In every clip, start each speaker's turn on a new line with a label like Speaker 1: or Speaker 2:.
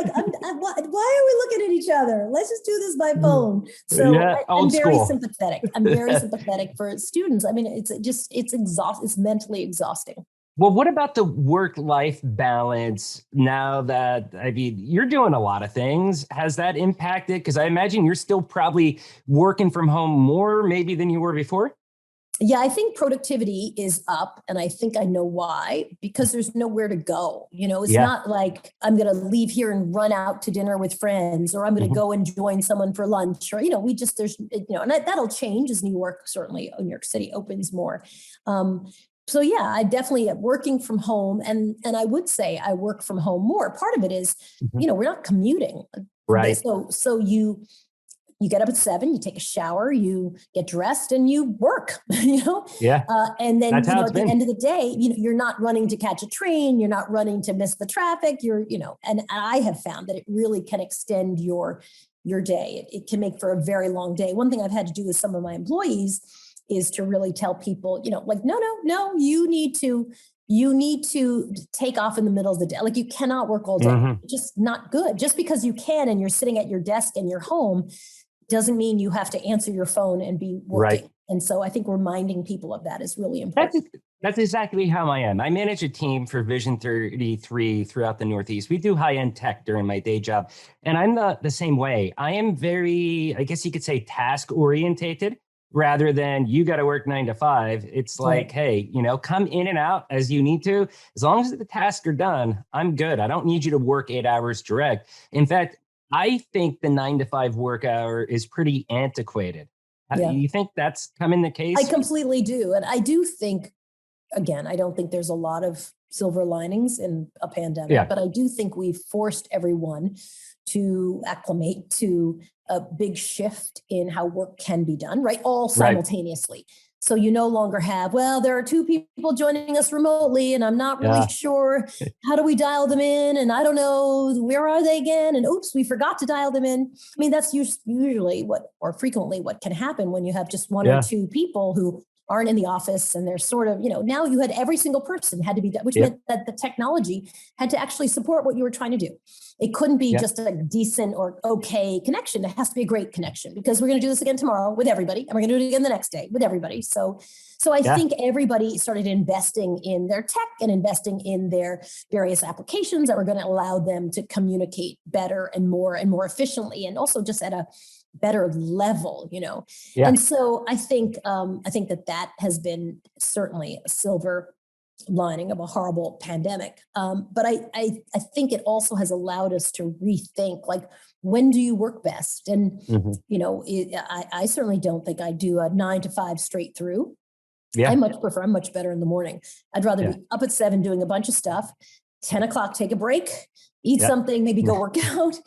Speaker 1: like, why are we looking at each other? Let's just do this by phone. So
Speaker 2: Yeah,
Speaker 1: I'm
Speaker 2: old
Speaker 1: very
Speaker 2: school.
Speaker 1: sympathetic. I'm very sympathetic for students. I mean, it's mentally exhausting.
Speaker 2: Well, what about the work-life balance now that, I mean, you're doing a lot of things? Has that impacted? Because I imagine you're still probably working from home more maybe than you were before.
Speaker 1: Yeah, I think productivity is up, and I think I know why, because there's nowhere to go. It's
Speaker 2: Yeah.
Speaker 1: not like I'm going to leave here and run out to dinner with friends, or I'm going to
Speaker 2: Mhm.
Speaker 1: go and join someone for lunch, or, and that'll change as New York, certainly New York City opens more. Um, so yeah, I definitely working from home, and I would say I work from home more. Part of it is,
Speaker 2: Mhm.
Speaker 1: we're not commuting.
Speaker 2: Right.
Speaker 1: So you get up at 7, you take a shower, you get dressed, and you work.
Speaker 2: Yeah.
Speaker 1: And then
Speaker 2: That's how it's
Speaker 1: at the
Speaker 2: been.
Speaker 1: end of the day, you're not running to catch a train, you're not running to miss the traffic. And I have found that it really can extend your day. It can make for a very long day. One thing I've had to do with some of my employees is to really tell people, like, no, you need to take off in the middle of the day. Like, you cannot work all day.
Speaker 2: Mhm.
Speaker 1: It's just not good. Just because you can and you're sitting at your desk in your home doesn't mean you have to answer your phone and be
Speaker 2: Right.
Speaker 1: working. And so I think reminding people of that is really
Speaker 2: That's
Speaker 1: important.
Speaker 2: that's exactly how I am. I manage a team for Vision 33 throughout the Northeast. We do high-end tech during my day job, and I'm the same way. I am very, I guess you could say, task orientated rather than you got to work 9 to 5. It's
Speaker 1: Right.
Speaker 2: like, hey, come in and out as you need to. As long as the tasks are done, I'm good. I don't need you to work 8 hours direct. In fact, I think the 9 to 5 work hour is pretty antiquated.
Speaker 1: Yeah,
Speaker 2: You think that's coming the
Speaker 1: I
Speaker 2: case?
Speaker 1: completely do. And I do think, again, I don't think there's a lot of silver linings in a pandemic,
Speaker 2: Yeah.
Speaker 1: but I do think we've forced everyone to acclimate to a big shift in how work can be done, right? All
Speaker 2: Right.
Speaker 1: simultaneously. So you no longer have, well, there are 2 people joining us remotely, and I'm not really
Speaker 2: Yeah.
Speaker 1: sure how do we dial them in, and I don't know where are they again, and oops, we forgot to dial them in. I mean, that's usually or frequently what can happen when you have just one or
Speaker 2: Yeah.
Speaker 1: two people who aren't in the office, and they're sort of, now you had every single person had to be, which
Speaker 2: Yep.
Speaker 1: meant that the technology had to actually support what you were trying to do. It couldn't be
Speaker 2: Yep.
Speaker 1: just a decent or okay connection. It has to be a great connection, because we're going to do this again tomorrow with everybody, and we're going to do it again the next day with everybody. So I
Speaker 2: Yeah.
Speaker 1: think everybody started investing in their tech and investing in their various applications that were going to allow them to communicate better and more efficiently, and also just at a better level.
Speaker 2: Yeah.
Speaker 1: And so I think that has been certainly a silver lining of a horrible pandemic. But I think it also has allowed us to rethink, like, when do you work best? And
Speaker 2: Mhm.
Speaker 1: I certainly don't think I do a 9 to 5 straight through.
Speaker 2: Yeah.
Speaker 1: I'm much better in the morning. I'd rather
Speaker 2: Yeah.
Speaker 1: be up at 7 doing a bunch of stuff, 10 o'clock, take a break, eat
Speaker 2: Yep.
Speaker 1: something, maybe go work out,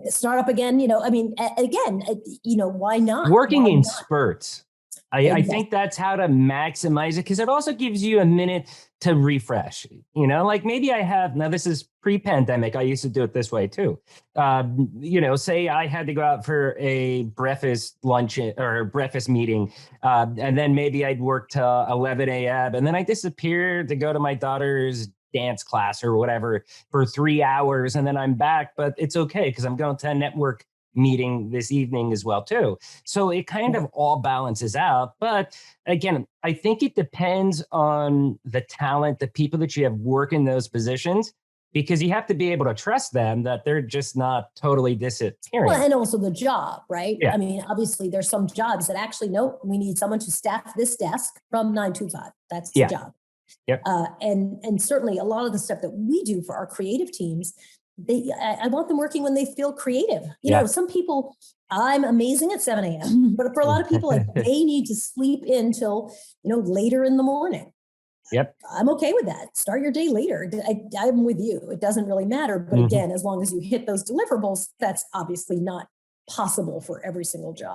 Speaker 1: start up again. I mean, again, why not?
Speaker 2: Working
Speaker 1: Why
Speaker 2: in
Speaker 1: not?
Speaker 2: spurts. I
Speaker 1: Yes.
Speaker 2: think that's how to maximize it, because it also gives you a minute to refresh. Like maybe I have, now this is pre-pandemic. I used to do it this way too. Say I had to go out for a breakfast lunch or breakfast meeting, and then maybe I'd work till 11 a.m. and then I disappear to go to my daughter's dance class or whatever for 3 hours, and then I'm back. But it's okay because I'm going to a network meeting this evening as well too. So it kind
Speaker 1: Yeah.
Speaker 2: of all balances out. But again, I think it depends on the talent, the people that you have work in those positions, because you have to be able to trust them that they're just not totally
Speaker 1: Well,
Speaker 2: disappearing.
Speaker 1: and also the job, right?
Speaker 2: Yeah.
Speaker 1: I mean, obviously there's some jobs that actually, no, we need someone to staff this desk from 9 to 5. That's the
Speaker 2: Yeah.
Speaker 1: job.
Speaker 2: Yep.
Speaker 1: And certainly a lot of the stuff that we do for our creative teams, I want them working when they feel creative.
Speaker 2: Yeah.
Speaker 1: Some people, I'm amazing at 7 a.m., but for a lot of people, like, they need to sleep in till, later in the morning.
Speaker 2: Yep.
Speaker 1: I'm okay with that. Start your day later. I'm with you. It doesn't really matter. But
Speaker 2: Mhm.
Speaker 1: again, as long as you hit those deliverables, that's obviously not possible for every single job.